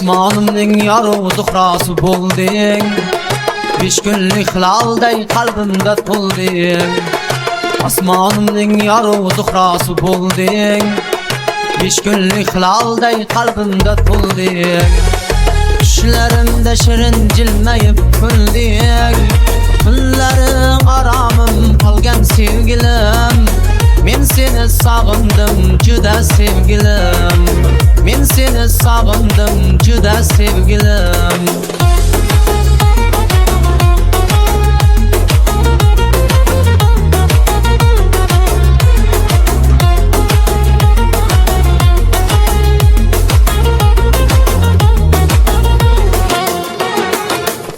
Osmanımning yorug' zuhrasi bo'lding, 5 kunlik hilalday qalbimda to'lding. Osmanımning yorug' zuhrasi bo'lding, 5 kunlik hilalday qalbimda to'lding. Tushlarimda shirin jilmayib kulding, tunlarim aromim olgan sevgilim. Men seni sog'indim juda sevgilim, men seni sog'indim juda sevgilim.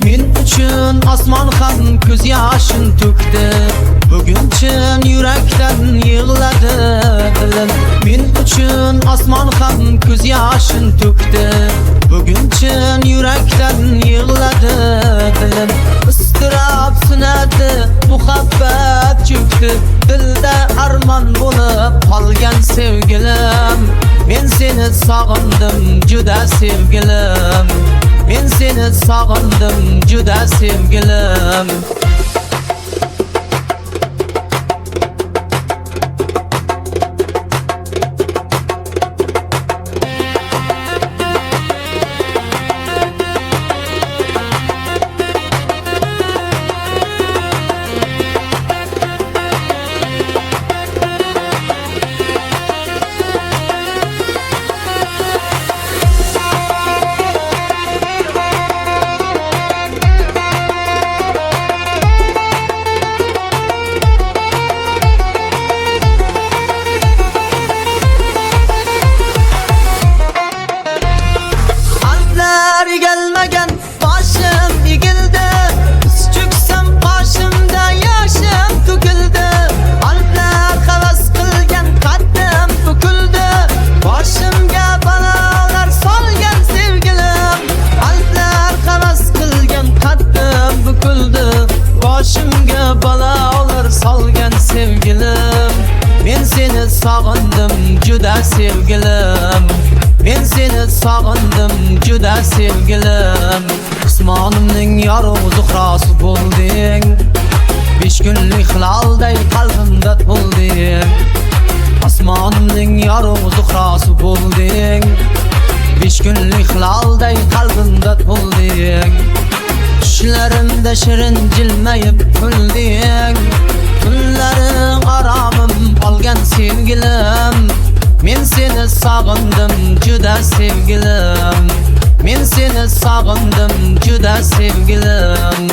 Men uchun osmon ham ko'z yoshin to'kdi, bugun chin yurakdan yig'ladi dilim. Men uchun osmon ham ko'z yoshin to'kdi, bugun chin yurakdan yig'ladi dilim. Istirab sinadi, muhabbat cho'kdi, dilda armon bo'lib qolgan sevgilim. Men seni sog'indim juda sevgilim, men seni sog'indim juda sevgilim. Gelmegen başım yigildi, kız çöksem karşımda yaşım töküldü. Alplar havas qilgan qaddim to'kildi, boshimga balolar solgan sevgilim. Alplar havas qilgan qaddim to'kildi, boshimga balolar solgan sevgilim. Men seni sog'indim juda sevgilim, men seni sog'indim juda sevgilim. Osmonimning yorug' zuhrasi bo'lding, 5 kunlik hilalday qalbimda to'lding. Osmonimning yorug' zuhrasi bo'lding, 5 kunlik hilalday qalbimda to'lding. Tushlarimda shirin jilmayib kulding, tunlarim aromim olgan sevgilim. Men seni sog'indim juda sevgilim, men seni sog'indim juda sevgilim.